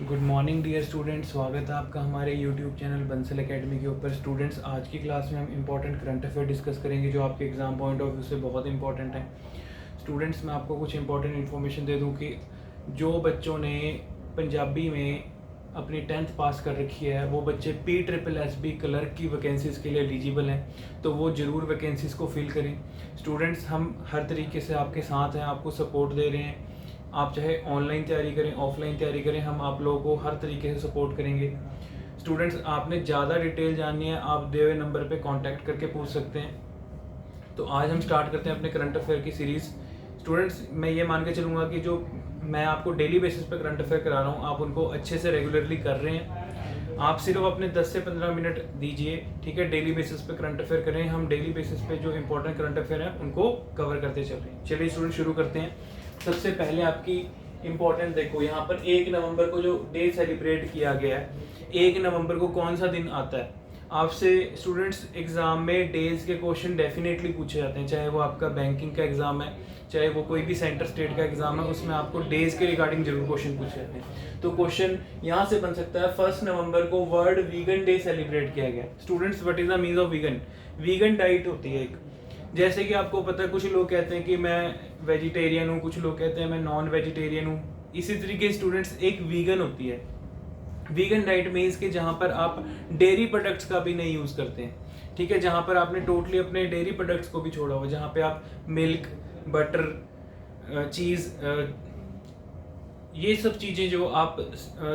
Good morning dear students, स्वागत है आपका हमारे यूट्यूब चैनल बंसल एकेडमी के ऊपर। स्टूडेंट्स, आज की क्लास में हम इंपॉर्टेंट करंट अफेयर डिस्कस करेंगे जो आपके एग्जाम पॉइंट ऑफ व्यू से बहुत इंपॉर्टेंट है। स्टूडेंट्स, मैं आपको कुछ इंपॉर्टेंट इन्फॉर्मेशन दे दूं कि जो बच्चों ने पंजाबी में अपनी 10th पास कर रखी है वो बच्चे PSSB क्लर्क की वैकेंसीज़ के लिए एलिजिबल हैं, तो वो ज़रूर वैकेंसीज़ को फिल करें। स्टूडेंट्स, हम हर तरीके से आपके साथ हैं, आपको सपोर्ट दे रहे हैं। आप चाहे ऑनलाइन तैयारी करें, ऑफलाइन तैयारी करें, हम आप लोगों को हर तरीके से सपोर्ट करेंगे। स्टूडेंट्स, आपने ज़्यादा डिटेल जाननी है, आप दिए हुए नंबर पे कांटेक्ट करके पूछ सकते हैं। तो आज हम स्टार्ट करते हैं अपने करंट अफेयर की सीरीज़। स्टूडेंट्स, मैं ये मान के चलूँगा कि जो मैं आपको डेली बेसिस पे करंट अफेयर करा रहा हूँ, आप उनको अच्छे से रेगुलरली कर रहे हैं। आप सिर्फ अपने 10 से 15 मिनट दीजिए, ठीक है। डेली बेसिस पे करंट अफेयर करें, हम डेली बेसिस पे जो इंपॉर्टेंट करंट अफेयर हैं उनको कवर करते चल रहे हैं। चलिए स्टूडेंट, शुरू करते हैं। सबसे पहले आपकी इंपॉर्टेंट देखो, यहाँ पर 1 नवंबर को जो डे सेलिब्रेट किया गया है, 1 नवंबर को कौन सा दिन आता है? आपसे स्टूडेंट्स एग्जाम में डेज के क्वेश्चन डेफिनेटली पूछे जाते हैं, चाहे वो आपका बैंकिंग का एग्जाम है, चाहे वो कोई भी सेंटर स्टेट का एग्जाम है, उसमें आपको डेज के रिगार्डिंग जरूर क्वेश्चन पूछे जाते हैं। तो क्वेश्चन यहाँ से बन सकता है, 1 नवंबर को वर्ल्ड वीगन डे सेलिब्रेट किया गया। Students, what is the meaning of vegan? Vegan diet होती है एक, जैसे कि आपको पता है, कुछ लोग कहते हैं कि मैं वेजिटेरियन हूँ, कुछ लोग कहते हैं मैं नॉन वेजिटेरियन हूँ। इसी तरीके स्टूडेंट्स एक वीगन होती है। वीगन डाइट मीन्स कि जहाँ पर आप डेयरी प्रोडक्ट्स का भी नहीं यूज़ करते हैं, ठीक है। जहाँ पर आपने टोटली अपने डेयरी प्रोडक्ट्स को भी छोड़ा हुआ, जहाँ पे आप मिल्क, बटर, चीज़, ये सब चीज़ें जो आप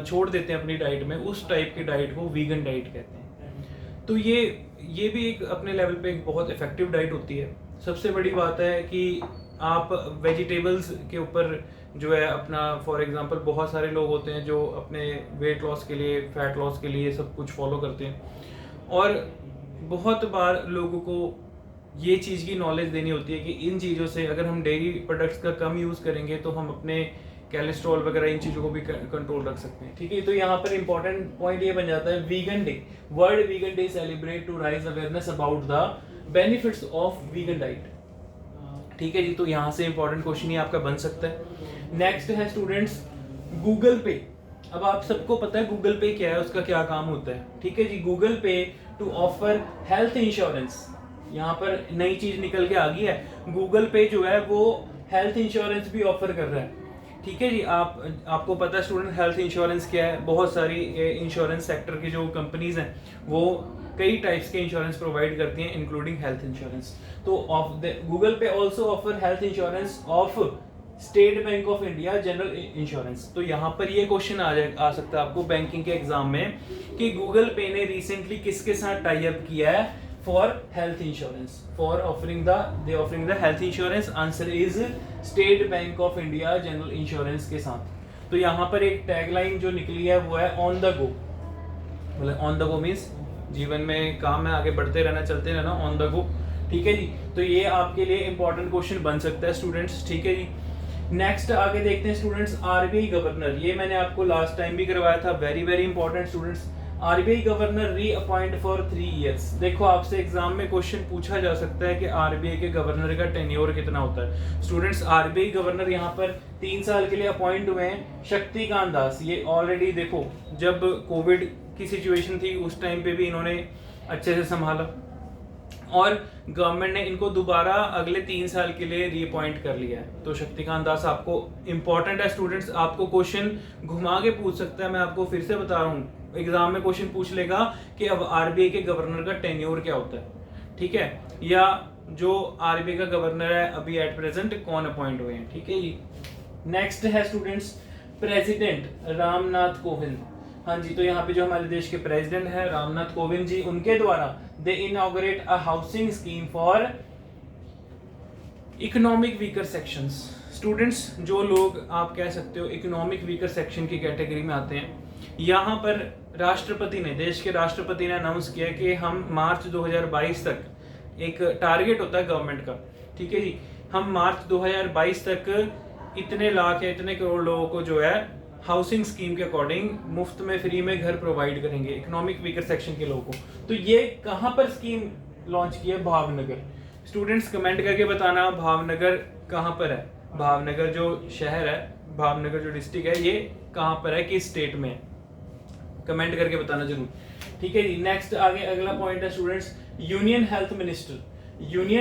छोड़ देते हैं अपनी डाइट में, उस टाइप की डाइट को वीगन डाइट कहते हैं। तो ये भी एक अपने लेवल पे एक बहुत इफेक्टिव डाइट होती है। सबसे बड़ी बात है कि आप वेजिटेबल्स के ऊपर जो है अपना, फॉर एग्जांपल बहुत सारे लोग होते हैं जो अपने वेट लॉस के लिए, फैट लॉस के लिए सब कुछ फॉलो करते हैं, और बहुत बार लोगों को ये चीज़ की नॉलेज देनी होती है कि इन चीज़ों से अगर हम डेयरी प्रोडक्ट्स का कम यूज़ करेंगे तो हम अपने कैलेस्ट्रॉल वगैरह इन चीज़ों को भी कंट्रोल रख सकते हैं, ठीक है। तो यहाँ पर इंपॉर्टेंट पॉइंट ये बन जाता है, vegan day, world vegan day celebrate to raise awareness about the benefits of vegan diet, ठीक है जी। तो यहाँ से इंपॉर्टेंट क्वेश्चन ही आपका बन सकता है। नेक्स्ट है स्टूडेंट्स, गूगल पे। अब आप सबको पता है गूगल पे क्या है, उसका क्या काम होता है, ठीक है जी। गूगल पे टू ऑफर हेल्थ इंश्योरेंस, यहाँ पर नई चीज निकल के आ गई है। गूगल पे जो है वो हेल्थ इंश्योरेंस भी ऑफर कर रहा है, ठीक है जी। आपको पता है स्टूडेंट हेल्थ इंश्योरेंस क्या है? बहुत सारी इंश्योरेंस सेक्टर की जो कंपनीज हैं वो कई टाइप्स के इंश्योरेंस प्रोवाइड करती हैं, इंक्लूडिंग हेल्थ इंश्योरेंस। तो ऑफ द गूगल पे also offer health insurance of state bank of India general insurance. तो यहाँ पर ये क्वेश्चन आ सकता है आपको बैंकिंग के एग्जाम में कि गूगल पे ने रिसेंटली किसके साथ टाई अप किया है for health insurance, for offering the health insurance. Answer is state bank of India general insurance के साथ। तो यहाँ पर एक टैगलाइन जो निकली है वो है ऑन द गो। मतलब ऑन द गो मीन्स जीवन में काम है, आगे बढ़ते रहना, चलते रहना, ऑन द गो, ठीक है जी। तो ये आपके लिए इंपॉर्टेंट क्वेश्चन बन सकता है स्टूडेंट्स, ठीक है जी। नेक्स्ट आगे देखते हैं स्टूडेंट्स, आरबीआई गवर्नर। ये मैंने आपको लास्ट टाइम भी करवाया था, very very important students. RBI governor reappoint for 3 years. देखो, आपसे एग्जाम में क्वेश्चन पूछा जा सकता है कि आरबीआई के गवर्नर का टेन्योर कितना होता है। स्टूडेंट्स, आरबीआई गवर्नर यहाँ पर 3 साल के लिए अपॉइंट हुए हैं शक्तिकांत दास। ये ऑलरेडी देखो, जब कोविड की सिचुएशन थी उस टाइम पे भी इन्होंने अच्छे से संभाला, और गवर्नमेंट ने इनको दोबारा अगले 3 साल के लिए रीअपॉइंट कर लिया है। तो शक्तिकांत दास आपको इंपॉर्टेंट है स्टूडेंट्स, आपको क्वेश्चन घुमा के पूछ सकता है। मैं आपको फिर से बता रहा हूँ, एग्जाम में क्वेश्चन पूछ लेगा कि अब आरबीआई के गवर्नर का टेन्योर क्या होता है, ठीक है, या जो आरबीआई का गवर्नर है अभी एट प्रेजेंट कौन अपॉइंट हुए हैं, ठीक है जी। नेक्स्ट है स्टूडेंट्स, प्रेसिडेंट रामनाथ कोविंद। हाँ जी, तो यहाँ पे जो हमारे देश के प्रेसिडेंट है रामनाथ कोविंद जी, उनके द्वारा they inaugurate a housing scheme for economic weaker sections. Students, जो लोग आप कह सकते हो इकोनॉमिक वीकर सेक्शन की कैटेगरी में आते हैं, यहाँ पर राष्ट्रपति ने, देश के राष्ट्रपति ने अनाउंस किया कि हम मार्च 2022 तक, एक टारगेट होता है गवर्नमेंट का, ठीक है जी, हम मार्च 2022 तक इतने लाख या इतने करोड़ लोगों को जो है हाउसिंग स्कीम के अकॉर्डिंग मुफ्त में, फ्री में घर प्रोवाइड करेंगे इकोनॉमिक वीकर सेक्शन के लोगों को। तो ये कहाँ पर स्कीम लॉन्च की है? भावनगर। स्टूडेंट्स, कमेंट करके बताना भावनगर कहाँ पर है। भावनगर जो शहर है भावनगर जो डिस्ट्रिक्ट है, ये कहाँ पर है, किस स्टेट में है, कमेंट करके बताना जरूर। ठीक है जी। नेक्स्ट आगे अगला पॉइंट है students, union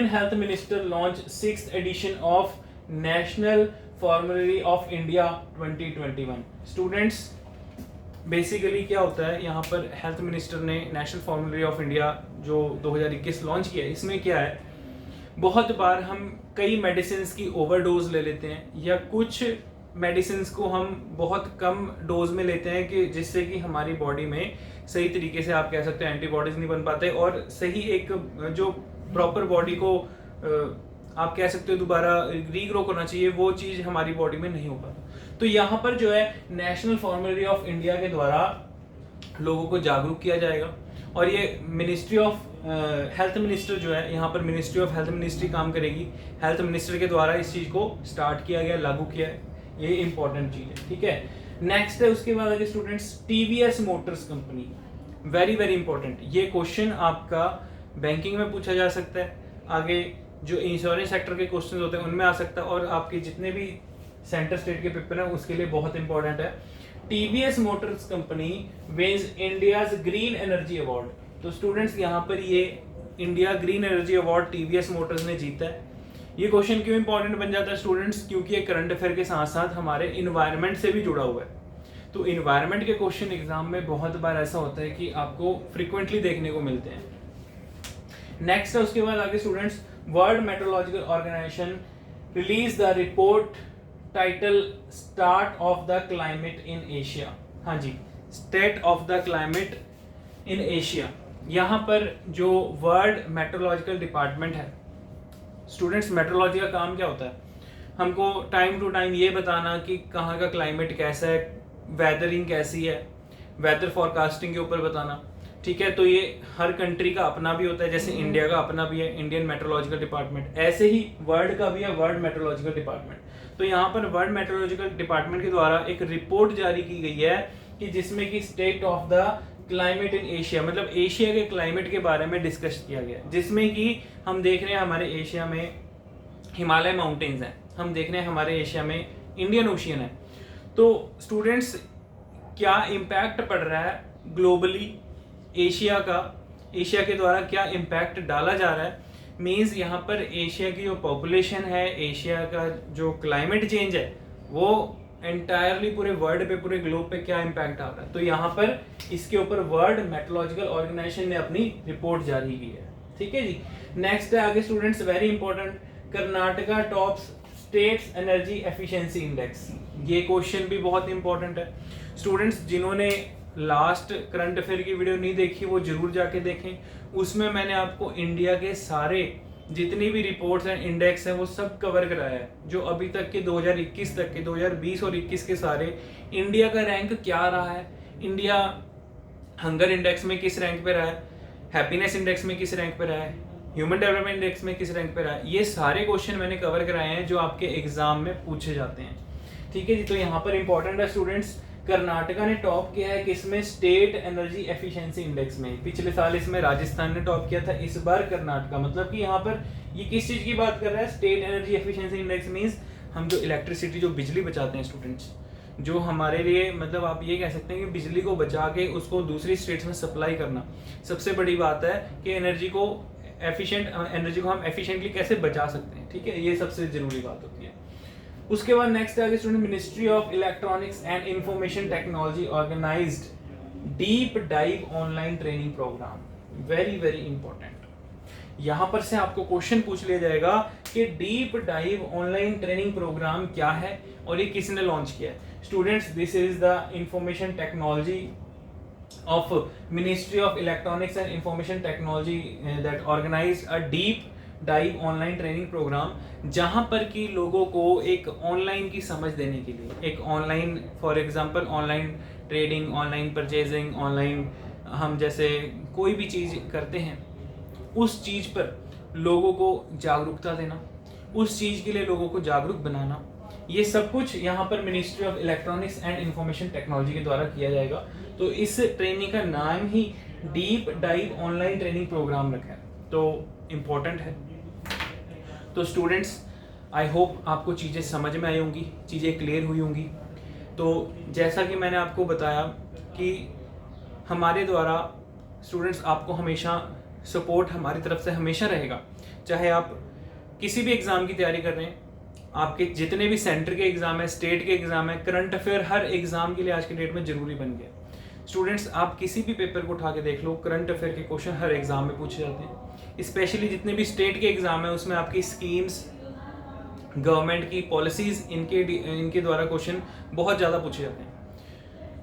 health minister launch 6th edition of national formulary of India 2021। Students basically क्या होता है, यहाँ पर हेल्थ मिनिस्टर ने नेशनल फॉर्मुलरी ऑफ इंडिया जो 2021 लॉन्च किया है, इसमें क्या है, बहुत बार हम कई मेडिसिन की ओवरडोज ले लेते हैं, या कुछ मेडिसिन को हम बहुत कम डोज में लेते हैं कि जिससे कि हमारी बॉडी में सही तरीके से, आप कह सकते हैं, एंटीबॉडीज नहीं बन पाते, और सही एक जो प्रॉपर बॉडी को आप कह सकते हो दोबारा रीग्रो करना चाहिए, वो चीज़ हमारी बॉडी में नहीं हो पाता। तो यहाँ पर जो है नेशनल फॉर्मुलरी ऑफ इंडिया के द्वारा लोगों को जागरूक किया जाएगा, और ये मिनिस्ट्री ऑफ हेल्थ मिनिस्टर जो है, यहाँ पर मिनिस्ट्री ऑफ हेल्थ मिनिस्ट्री काम करेगी, हेल्थ मिनिस्टर के द्वारा इस चीज़ को स्टार्ट किया गया, लागू किया है, ये इंपॉर्टेंट चीज़ है। ठीक है। नेक्स्ट है उसके बाद आगे students, TVS motors company, very very important, ये क्वेश्चन आपका बैंकिंग में पूछा जा सकता है, आगे जो इंश्योरेंस सेक्टर के क्वेश्चन होते हैं उनमें आ सकता है, और आपके जितने भी सेंटर स्टेट के पेपर हैं उसके लिए बहुत इंपॉर्टेंट है। TVS motors company wins India's green energy award. तो स्टूडेंट्स यहाँ पर ये India green energy award TVS motors ने जीता है। ये क्वेश्चन क्यों इंपॉर्टेंट बन जाता है स्टूडेंट्स, क्योंकि ये करंट अफेयर के साथ साथ हमारे इन्वायरमेंट से भी जुड़ा हुआ है। तो इन्वायरमेंट के क्वेश्चन एग्जाम में बहुत बार ऐसा होता है कि आपको फ्रिक्वेंटली देखने को मिलते हैं। नेक्स्ट है उसके बाद आगे students, world meteorological organisation release the report title start of the climate in Asia. हाँ जी, state of the climate in Asia. यहाँ पर जो वर्ल्ड मेट्रोलॉजिकल डिपार्टमेंट है स्टूडेंट्स, मेट्रोलॉजी का काम क्या होता है, हमको टाइम टू टाइम ये बताना कि कहाँ का क्लाइमेट कैसा है, वेदरिंग कैसी है, वेदर फॉरकास्टिंग के ऊपर बताना। ठीक है। तो ये हर कंट्री का अपना भी होता है, जैसे इंडिया का अपना भी है इंडियन मेट्रोलॉजिकल डिपार्टमेंट, ऐसे ही वर्ल्ड का भी है वर्ल्ड मेट्रोलॉजिकल डिपार्टमेंट। तो यहाँ पर वर्ल्ड मेट्रोलॉजिकल डिपार्टमेंट के द्वारा एक रिपोर्ट जारी की गई है कि जिसमें कि state of the climate in Asia, मतलब एशिया के क्लाइमेट के बारे में डिस्कस किया गया, जिसमें कि हम देख रहे हैं हमारे एशिया में हिमालय माउंटेन्स हैं, हम देख रहे हैं हमारे एशिया में इंडियन ओशियन है। तो स्टूडेंट्स क्या इम्पैक्ट पड़ रहा है ग्लोबली एशिया का, एशिया के द्वारा क्या इम्पैक्ट डाला जा रहा है, मीन्स यहाँ पर एशिया की जो पॉपुलेशन है, एशिया का जो क्लाइमेट चेंज है, वो एंटायरली पूरे वर्ल्ड पे, पूरे ग्लोब पे क्या इम्पैक्ट आ रहा है। तो यहाँ पर इसके ऊपर वर्ल्ड मेट्रोलॉजिकल ऑर्गेनाइजेशन ने अपनी रिपोर्ट जारी की है। ठीक है जी। नेक्स्ट है आगे students, very important, Karnataka tops states energy efficiency index. ये क्वेश्चन भी बहुत इंपॉर्टेंट है स्टूडेंट्स, जिन्होंने लास्ट करंट अफेयर की वीडियो नहीं देखी वो जरूर जाके देखें, उसमें मैंने आपको इंडिया के सारे जितनी भी रिपोर्ट्स हैं, इंडेक्स हैं, वो सब कवर कराया है, जो अभी तक के 2021 तक के, 2020 और 21 के सारे इंडिया का रैंक क्या रहा है, इंडिया हंगर इंडेक्स में किस रैंक पे रहा है, हैप्पीनेस इंडेक्स में किस रैंक पे रहा है, ह्यूमन डेवलपमेंट इंडेक्स में किस रैंक पे रहा है, ये सारे क्वेश्चन मैंने कवर कराए हैं जो आपके एग्जाम में पूछे जाते हैं। ठीक है जी। तो यहाँ पर इंपॉर्टेंट है स्टूडेंट्स, कर्नाटका ने टॉप किया है किसमें, स्टेट एनर्जी एफिशिएंसी इंडेक्स में। पिछले साल इसमें राजस्थान ने टॉप किया था, इस बार कर्नाटका, मतलब कि यहाँ पर ये किस चीज की बात कर रहा है, state energy efficiency index means हम जो इलेक्ट्रिसिटी, जो बिजली बचाते हैं स्टूडेंट्स, जो हमारे लिए, मतलब आप ये कह सकते हैं कि बिजली को बचा के उसको दूसरी स्टेट्स में सप्लाई करना, सबसे बड़ी बात है कि एनर्जी को हम एफिशिएंटली कैसे बचा सकते हैं। ठीक है, ये सबसे जरूरी बात होती है। उसके बाद नेक्स्ट आगे student, ministry of electronics and information technology organised deep dive online training programme, very very important. यहां पर से आपको क्वेश्चन पूछ लिया जाएगा कि deep dive online training programme क्या है और ये किसने लॉन्च किया है। Students, this is the information technology of ministry of electronics and information technology that organised a deep dive online training programme, जहां पर कि लोगों को एक ऑनलाइन की समझ देने के लिए, एक online, for example online trading, online purchasing, online हम जैसे कोई भी चीज़ करते हैं, उस चीज़ पर लोगों को जागरूकता देना, उस चीज़ के लिए लोगों को जागरूक बनाना, ये सब कुछ यहाँ पर ministry of electronics and information technology के द्वारा किया जाएगा। तो इस ट्रेनिंग का नाम ही deep dive online training programme रखा है, तो इम्पोर्टेंट है। तो स्टूडेंट्स आई होप आपको चीज़ें समझ में आई होंगी, चीज़ें क्लियर हुई होंगी। तो जैसा कि मैंने आपको बताया कि हमारे द्वारा स्टूडेंट्स आपको हमेशा सपोर्ट हमारी तरफ से हमेशा रहेगा, चाहे आप किसी भी एग्ज़ाम की तैयारी कर रहे हैं, आपके जितने भी सेंटर के एग्ज़ाम है, स्टेट के एग्ज़ाम है, करंट अफेयर हर एग्ज़ाम के लिए आज के डेट में ज़रूरी बन गया। स्टूडेंट्स आप किसी भी पेपर को उठा के देख लो, करंट अफेयर के क्वेश्चन हर एग्ज़ाम में पूछे जाते हैं। स्पेशली जितने भी स्टेट के एग्ज़ाम है उसमें आपकी स्कीम्स, गवर्नमेंट की पॉलिसीज़, इनके द्वारा क्वेश्चन बहुत ज़्यादा पूछे जाते हैं।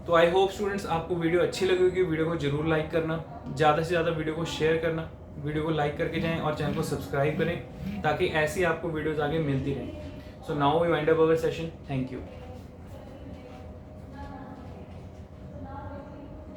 तो आई होप स्टूडेंट्स आपको वीडियो अच्छी लगी होगी। वीडियो को जरूर लाइक करना, ज़्यादा से ज़्यादा वीडियो को शेयर करना, वीडियो को लाइक करके जाएं और चैनल को सब्सक्राइब करें ताकि ऐसी आपको वीडियोज़ आगे मिलती रहें। So now we wind up our session. Thank you.